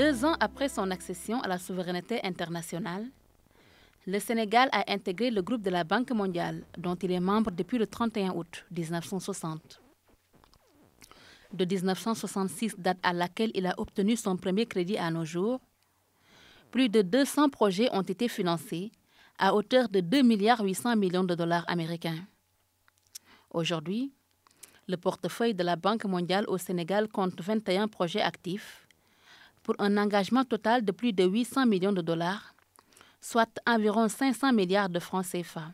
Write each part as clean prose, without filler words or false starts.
2 ans après son accession à la souveraineté internationale, le Sénégal a intégré le groupe de la Banque mondiale, dont il est membre depuis le 31 août 1960. De 1966, date à laquelle il a obtenu son premier crédit à nos jours, plus de 200 projets ont été financés à hauteur de 2,8 milliards de dollars américains. Aujourd'hui, le portefeuille de la Banque mondiale au Sénégal compte 21 projets actifs pour un engagement total de plus de 800 millions de dollars, soit environ 500 milliards de francs CFA.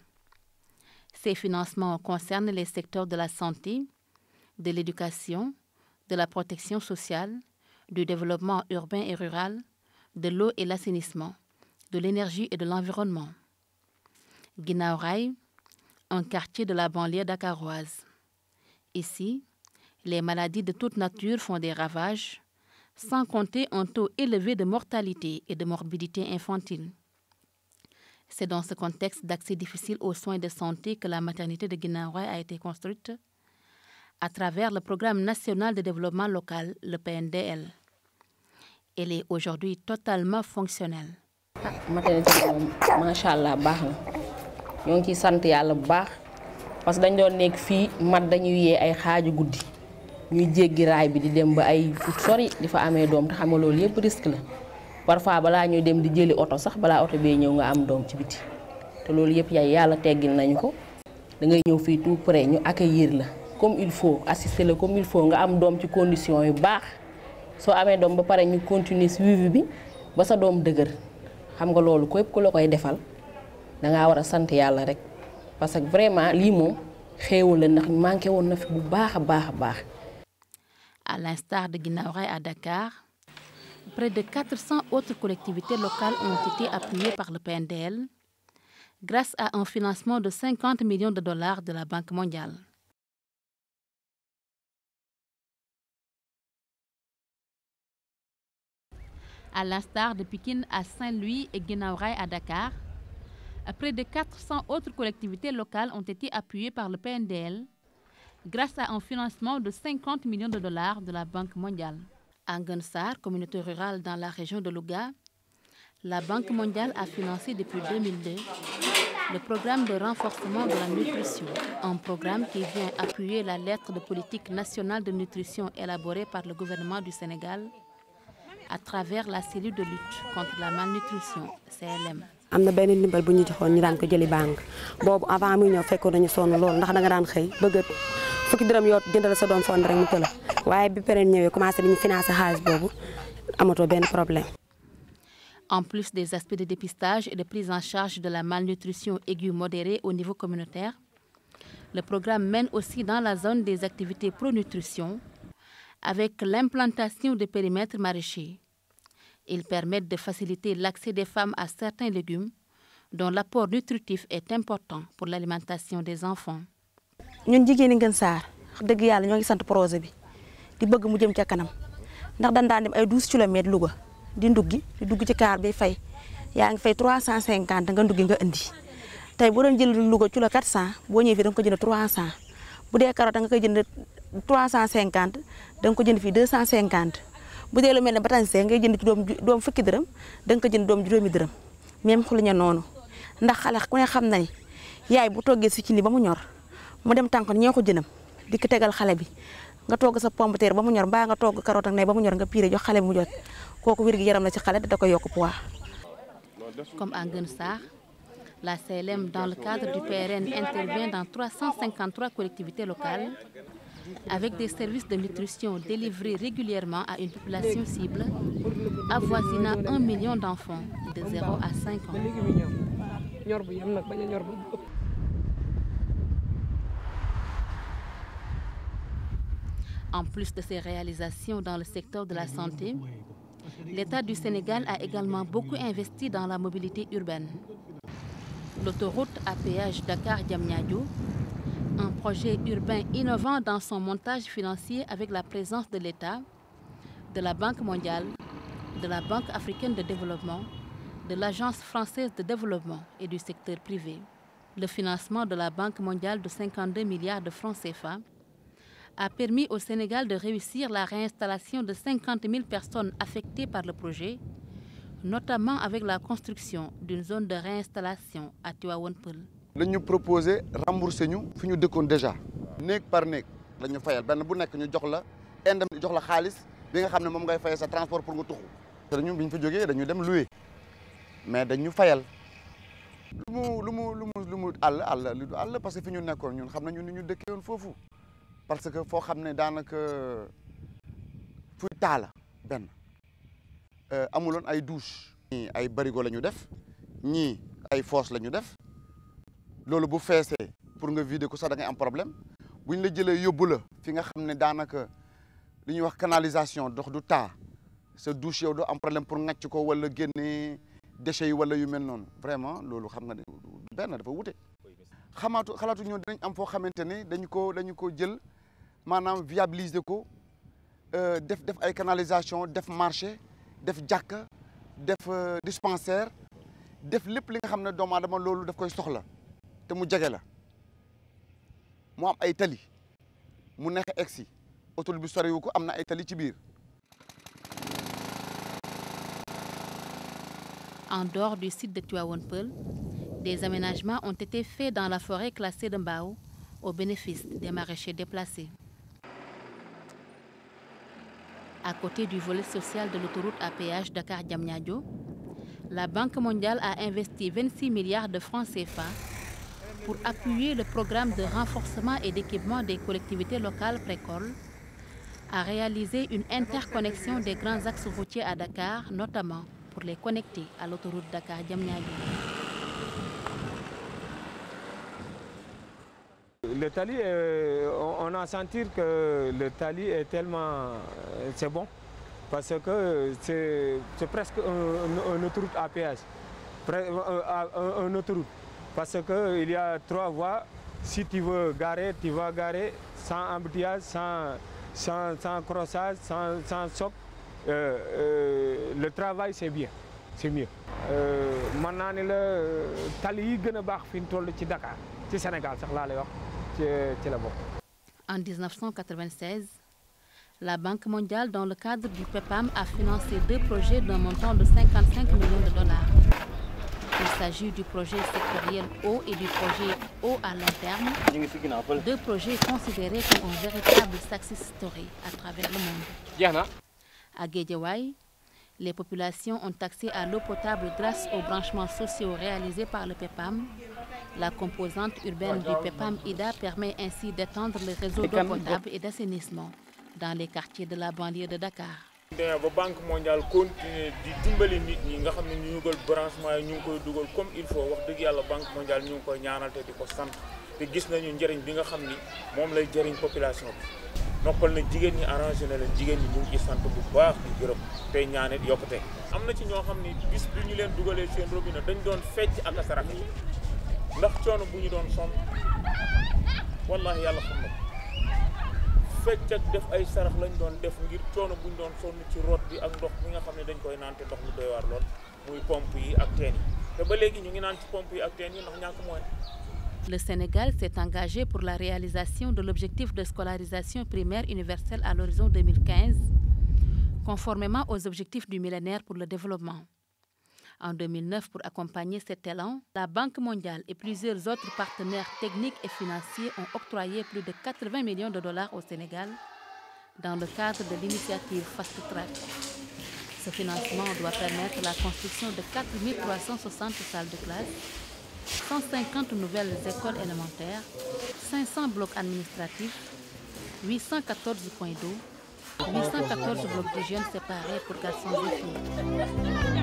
Ces financements concernent les secteurs de la santé, de l'éducation, de la protection sociale, du développement urbain et rural, de l'eau et l'assainissement, de l'énergie et de l'environnement. Guinaw Rail, un quartier de la banlieue dakaroise. Ici, les maladies de toute nature font des ravages, sans compter un taux élevé de mortalité et de morbidité infantile. C'est dans ce contexte d'accès difficile aux soins de santé que la maternité de Guinaw Rail a été construite à travers le Programme national de développement local, le PNDL. Elle est aujourd'hui totalement fonctionnelle. Maternité moom macha allah baax na ñoo ngi ciy sant yàlla bu baax parce que dañ doon nekk fii mat dañuy yee ay xaaju guddi ñuy jéggi raay bi di dem ba ay fu sori di fa amee doom te xam nga loolu yëpp risque la parfois balaa ñuy dem di jëli oto sax balaa oto bee ñëw nga am doom ci biti te loolu yëpp yàlla teggil nañu ko da ngay ñëw fii tout près ñu accueillir la comme il faut assister la comme il faut nga am doom ci condition yu baax soo amee doom ba pare ñu continuer suivi bi ba sa doom dëgër xam nga loolu képp ku la koy defal da ngaa war a sant yàlla rek parce que vraiment lii moom xéewal la ndax manqué woon na fi bu baax a baax a baax. À l'instar de Guinaw Rail à Dakar, près de 400 autres collectivités locales ont été appuyées par le PNDL grâce à un financement de 50 millions de dollars de la Banque mondiale. À l'instar de Pikine à Saint-Louis et Guinaw Rail à Dakar, près de 400 autres collectivités locales ont été appuyées par le PNDL grâce à un financement de 50 millions de dollars de la Banque mondiale. À Nguén Sarr, communauté rurale dans la région de Louga, la Banque mondiale a financé depuis 2002 le programme de renforcement de la nutrition, un programme qui vient appuyer la lettre de politique nationale de nutrition élaborée par le gouvernement du Sénégal à travers la cellule de lutte contre la malnutrition, CLM. am na benn ndimbal bu ñu joxoon ñu daan ko jëli banque boobu avant muy ñëw fekkoon nañu sonn lool ndax da nga daan xëy bëgg fukki dërëm yoo jëndal sa doom fond rek mu tëla waaye bi période ñëwee commencé dañu financer xaalis boobu amatoo benn problème. En plus des aspects de dépistage et de prise en charge de la malnutrition aiguë modérée au niveau communautaire, le programme mène aussi dans la zone des activités pro-nutrition avec l'implantation de périmètres maraîchers. Ils permettent de faciliter l'accès des femmes à certains légumes dont l'apport nutritif est important pour l'alimentation des enfants. ñun jigéen ñi Nguén Sarr dëgg yàlla ñoo ngi sant projet bi di bëgg mu jëm ca kanam ndax dañ daan dem ay 12 kilomètres Louga di dugg ci car bi fay yaa ngi fay 350 nga nduggi nga indi tey boo doon jël Louga kilo 400 boo ñëwee fii da nga ko jënd 300 bu dee carotte nga koy jënd 350 da nga ko jënd fii 250 bu dee lu mel ne batañse ngay jënd ci doom fukki dërëm da nga ko jënd doom juróomi dërëm même xuluña noonu ndax xale ku ne xam na ni yaay bu toggee si ci ni ba mu ñor mu dem tànk ñoo ko jënam di ko tegal xale bi nga togg sa pomme de terre ba mu ñor mbaa nga togg carotte ak ne ba mu ñor nga piré jox xale bi mu jot kooku wér gi yaram la ci xale da koy yokk poids. Comme à Nguén Sarr, la CLM dans le cadre du PRN intervient dans 353 collectivités locales avec des services de nutrition délivrés régulièrement à une population cible avoisinant 1 million d'enfants de 0 à 5 ans. En plus de ces réalisations dans le secteur de la santé, l'État du Sénégal a également beaucoup investi dans la mobilité urbaine. L'autoroute à péage Dakar-Diamniadio, un projet urbain innovant dans son montage financier avec la présence de l'État, de la Banque mondiale, de la Banque africaine de développement, de l'Agence française de développement et du secteur privé. Le financement de la Banque mondiale de 52 milliards de francs CFA a permis au Sénégal de réussir la réinstallation de 50 000 personnes affectées par le projet, notamment avec la construction d'une zone de réinstallation à Tivaouane Peulh. Nous proposé rembourser ñu fi ñu dëkkoon déjà. Néeg par néeg la ñu fayal benn bu nekk ñu jox la indemnité jox la xaalis bi nga xam ne moom ngay fayal sa transport pour nga tuxu. te ñun bi ñu fa jógee dañu dem louer mais dañu fayal. lu mu àll parce que fi ñu nekkoon ñun xam nañu ni ñu dëkkee woon foofu parce que foo xam ne daanaka fuy taala benn amuloon ay douche. ñii ay barigo la ñu def ñii ay fosse la ñu def. loolu bu feesee pour nga vider ko sax da ngay am problème bu ñu la jëlee yóbbu la fi nga xam ne daanaka li ñuy wax canalisation dox du taa sa douche yow doo am problème pour ngàcc ko wala génne déchets yi wala yu mel noonu vraiment loolu xam nga ne benn dafa wute. xalaatu ñoo dinañ am foo xamante ne dañu ko jël maanaam viabiliser ko def ay canalisation def marché def jàkka def dispensaire def lépp li nga xam ne doomu aadama loolu daf koy soxla. te mu jege la mu am ay tali mu neex a egsi autoroute bi soriwu ko am na ay tali ci biir. En dehors du site de Tivaouane Peulh, des aménagements ont été faits dans la forêt classée de Mbao au bénéfice des maraîchers déplacés. À côté du volet social de l'autoroute à péage Dakar-Diamniadio, la Banque mondiale a investi 26 milliards de francs CFA pour appuyer le programme de renforcement et d'équipement des collectivités locales précoles, à réaliser une interconnexion des grands axes routiers à Dakar, notamment pour les connecter à l'autoroute Dakar-Diamniadio. Le tali, on a senti que le tali est tellement... c'est bon, parce que c'est presque une autoroute à péage, une autoroute. Parce qu'il y a 3 voies, si tu veux garer, tu vas garer sans embouteillage, sans crossage, sans choc. Le travail c'est bien, c'est mieux. Maintenant, le tali yi gën a baax fi ñu toll ci Dakar, ci Sénégal sax laa lay wax ci la bokk. En 1996, la Banque mondiale, dans le cadre du PEPAM, a financé 2 projets d'un montant de 55 millions de dollars. Il s'agit du projet sectoriel eau et du projet eau à long terme, 2 projets considérés comme un véritable success story à travers le monde. À Guédiawaye, les populations ont accès à l'eau potable grâce aux branchements sociaux réalisés par le PEPAM. La composante urbaine du PEPAM IDA permet ainsi d'étendre le réseau d'eau potable et d'assainissement dans les quartiers de la banlieue de Dakar. La Banque mondiale continue di dimbali nit ñi nga xam ne ñu dugal branchement yi ñu ngi koy dugal comme il faut wax dëgg yàlla Banque mondiale ñu ngi koy ñaanal te di ko sant te gis nañu njëriñ bi nga xam ni moom lay jëriñ population bi noppal na jigéen ñi arrangé na leen jigéen ñi ñu ngi ci sant bu baax di gërëm tey ñaanit yokkute. am na ci ñoo xam ni bis bi ñu leen dugalee seen robinet dañ doon fecc ak asaraka ndax coono bu ñu doon sonn wallahi yàlla xam na fecc ak def ay sarax lañ doon def ngir coono buñ doon sonn ci root bi ak ndox mi nga xam ne dañ koy naan te ndox mi doy waar lool muy pompe yi ak teen yi te ba léegi ñu ngi naan ci pompe yi ak teen yi ndax ñàkk mooy. Le Sénégal s'est engagé pour la réalisation de l'objectif de scolarisation primaire universelle à l'horizon 2015, conformément aux objectifs du millénaire pour le développement. En 2009, pour accompagner cet élan, la Banque mondiale et plusieurs autres partenaires techniques et financiers ont octroyé plus de 80 millions de dollars au Sénégal dans le cadre de l'initiative Fast Track. Ce financement doit permettre la construction de 4 360 salles de classe, 150 nouvelles écoles élémentaires, 500 blocs administratifs, 814 points d'eau, 814 blocs d'hygiène séparés pour garçons et filles.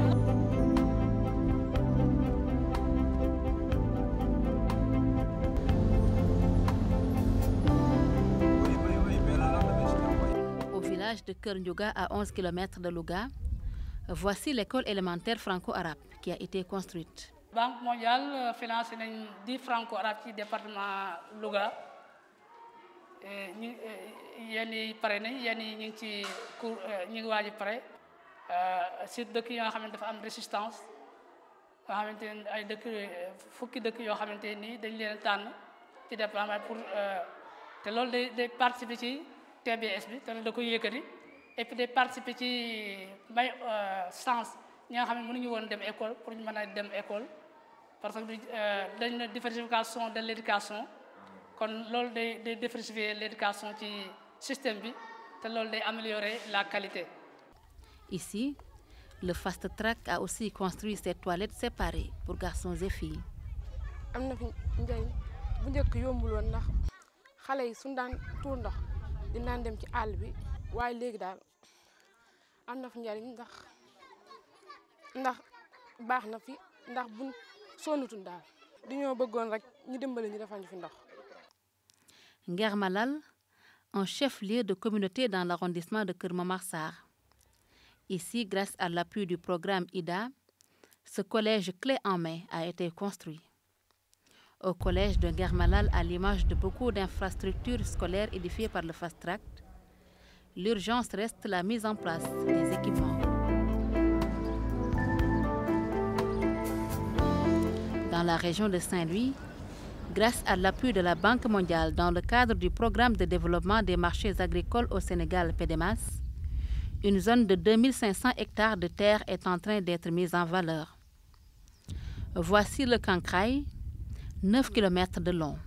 De Keur Ndiouga à 11 km de Louga, voici l'école élémentaire franco-arabe qui a été construite. La Banque mondiale finance 10 franco-arabes ci département Louga. Yenn yi pare nañ yenn yi ñu ngi ci cours ñu ngi waaj a pare si dëkk yoo xam ne dafa am résistance nga xamante ne ay dëkk fukki dëkk yoo xamante ni dañ leen tànn ci département pour te loolu day participer ci TBS bi te loolu da koy yëkkati et puis day participer ci may sens ñi nga xam ne mënuñu woon dem école pour ñu mën a dem école parce que dañ na diversification de l'éducation kon loolu day diversifier l'éducation ci système bi te loolu day améliorer la qualité. Ici, le Fast Track a aussi construit ses toilettes séparées pour garçons et filles. am na fi njëriñ bu njëkk yombul woon ndax xale yi suñu daan tuur ndox dinaan dem ci àll bi waaye léegi daal am na fi njëriñ ndax baax na fi ndax buñ sonnutuñ daal dañoo bëggoon rek ñu dimbali ñu defal ñu fi ndox. Nguer Malal, un chef-lieu de communauté dans l'arrondissement de Keur Momar Sarr. Ici, grâce à l'appui du programme IDA, ce collège clé en main a été construit. Au collège de Nguer Malal, à l'image de beaucoup d'infrastructures scolaires édifiées par le Fast Track, l'urgence reste la mise en place des équipements. Dans la région de Saint-Louis, grâce à l'appui de la Banque mondiale dans le cadre du programme de développement des marchés agricoles au Sénégal PDMAS, une zone de 2500 hectares de terre est en train d'être mise en valeur. Voici le Kankraï, 9 km de long.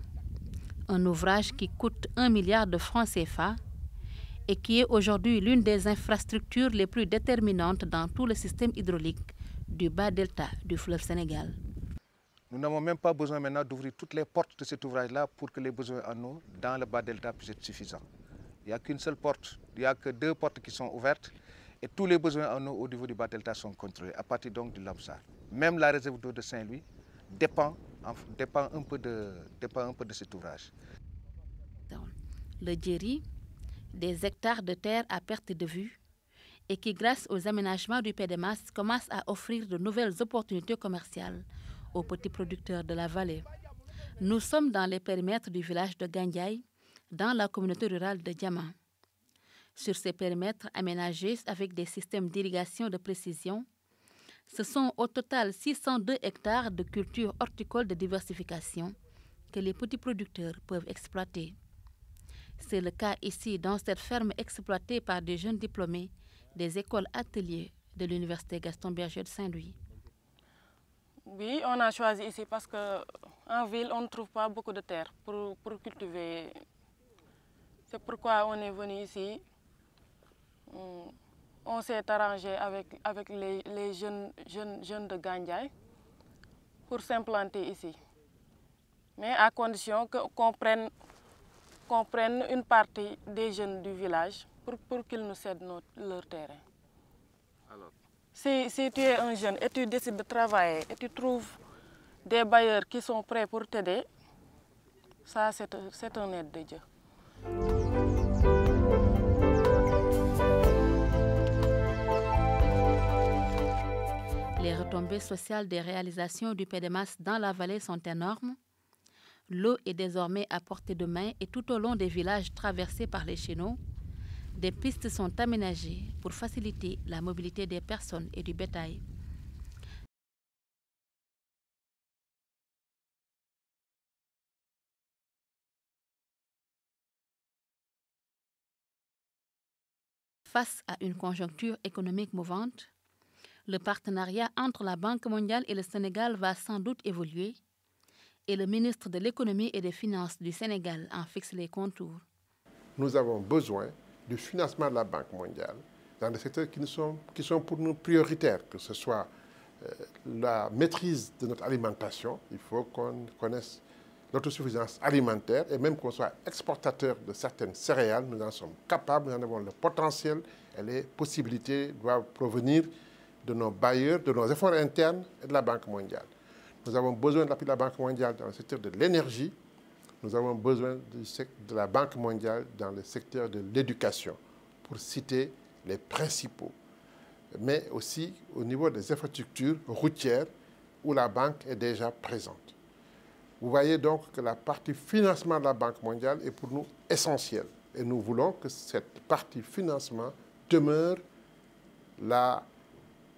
Un ouvrage qui coûte 1 milliard de francs CFA et qui est aujourd'hui l'une des infrastructures les plus déterminantes dans tout le système hydraulique du bas delta du fleuve Sénégal. Nous n'avons même pas besoin maintenant d'ouvrir toutes les portes de cet ouvrage-là pour que les besoins en eau dans le bas delta puissent être suffisants. Il n'y a qu'une seule porte, il n'y a que 2 portes qui sont ouvertes et tous les besoins en eau au niveau du bas delta sont contrôlés à partir donc du Lamsar. Même la réserve d'eau de Saint-Louis dépend un peu de cet ouvrage. Le Djeri, des hectares de terre à perte de vue et qui, grâce aux aménagements du PDMAS, commence à offrir de nouvelles opportunités commerciales aux petits producteurs de la vallée. Nous sommes dans les périmètres du village de Gandiaï, dans la communauté rurale de Diama. Sur ces périmètres aménagés avec des systèmes d'irrigation de précision, ce sont au total 602 hectares de cultures horticoles de diversification que les petits producteurs peuvent exploiter. C'est le cas ici dans cette ferme exploitée par des jeunes diplômés des écoles ateliers de l'Université Gaston Berger de Saint-Louis. Oui, on a choisi ici parce qu'en ville, on ne trouve pas beaucoup de terre pour cultiver. C'est pourquoi on est venu ici. On s'est arrangé avec les jeunes de Gandiaï pour s'implanter ici. Mais à condition qu'on prenne une partie des jeunes du village pour qu'ils nous cèdent leur terrain. Alors. Si tu es un jeune et tu décides de travailler et tu trouves des bailleurs qui sont prêts pour t'aider, ça c'est un aide de Dieu. Les retombées sociales des réalisations du PDMAS dans la vallée sont énormes. L'eau est désormais à portée de main et tout au long des villages traversés par les chéneaux, des pistes sont aménagées pour faciliter la mobilité des personnes et du bétail. Face à une conjoncture économique mouvante, le partenariat entre la Banque mondiale et le Sénégal va sans doute évoluer et le ministre de l'Économie et des Finances du Sénégal en fixe les contours. Nous avons besoin du financement de la Banque mondiale dans des secteurs qui sont pour nous prioritaires, que ce soit la maîtrise de notre alimentation. Il faut qu'on connaisse l'autosuffisance alimentaire et même qu'on soit exportateur de certaines céréales, nous en sommes capables, nous en avons le potentiel et les possibilités doivent provenir de nos bailleurs, de nos efforts internes et de la Banque mondiale. Nous avons besoin de l'appui de la Banque mondiale dans le secteur de l'énergie. Nous avons besoin de la Banque mondiale dans le secteur de l'éducation, pour citer les principaux. Mais aussi au niveau des infrastructures routières où la Banque est déjà présente. Vous voyez donc que la partie financement de la Banque mondiale est pour nous essentielle. Et nous voulons que cette partie financement demeure la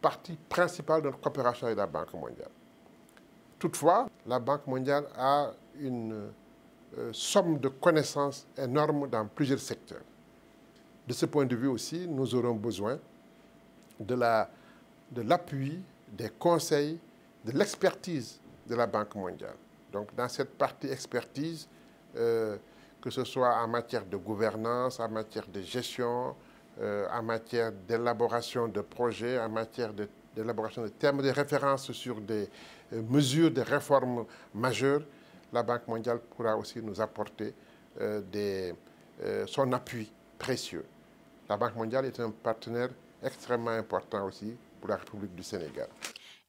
partie principale de notre coopération avec la Banque mondiale. Toutefois, la Banque mondiale a une somme de connaissances énormes dans plusieurs secteurs. De ce point de vue aussi, nous aurons besoin de l'appui, des conseils, de l'expertise de la Banque mondiale. Donc dans cette partie expertise, que ce soit en matière de gouvernance, en matière de gestion, en matière d'élaboration de projets, en matière d'élaboration de termes de référence sur des mesures de réformes majeures, la Banque mondiale pourra aussi nous apporter son appui précieux. La Banque mondiale est un partenaire extrêmement important aussi pour la République du Sénégal.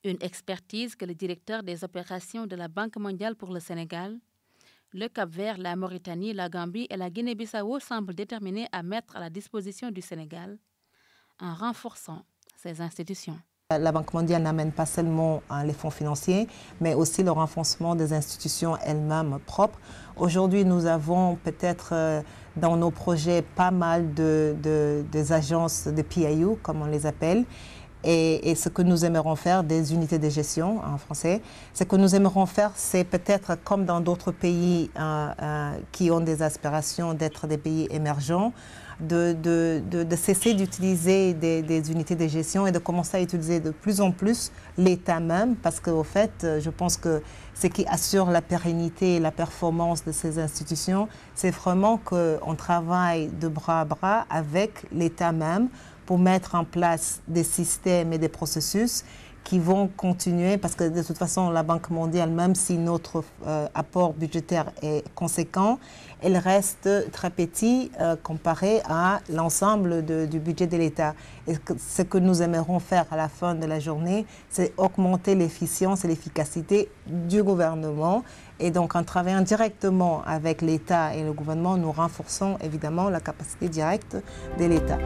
Une expertise que le directeur des opérations de la Banque mondiale pour le Sénégal, le Cap-Vert, la Mauritanie, la Gambie et la Guinée-Bissau semblent déterminés à mettre à la disposition du Sénégal en renforçant ces institutions. La Banque mondiale n'amène pas seulement les fonds financiers, mais aussi le renforcement des institutions elles-mêmes propres. Aujourd'hui, nous avons peut-être dans nos projets pas mal des agences de PIU, comme on les appelle, et ce que nous aimerons faire, des unités de gestion en français, ce que nous aimerons faire, c'est peut-être comme dans d'autres pays qui ont des aspirations d'être des pays émergents, de cesser d'utiliser des unités de gestion et de commencer à utiliser de plus en plus l'État même, parce qu'au fait, je pense que ce qui assure la pérennité et la performance de ces institutions, c'est vraiment qu'on travaille de bras à bras avec l'État même pour mettre en place des systèmes et des processus qui vont continuer, parce que de toute façon, la Banque mondiale, même si notre apport budgétaire est conséquent, elle reste très petit comparé à l'ensemble du budget de l'État. Et ce que nous aimerons faire à la fin de la journée, c'est augmenter l'efficience et l'efficacité du gouvernement. Et donc, en travaillant directement avec l'État et le gouvernement, nous renforçons évidemment la capacité directe de l'État.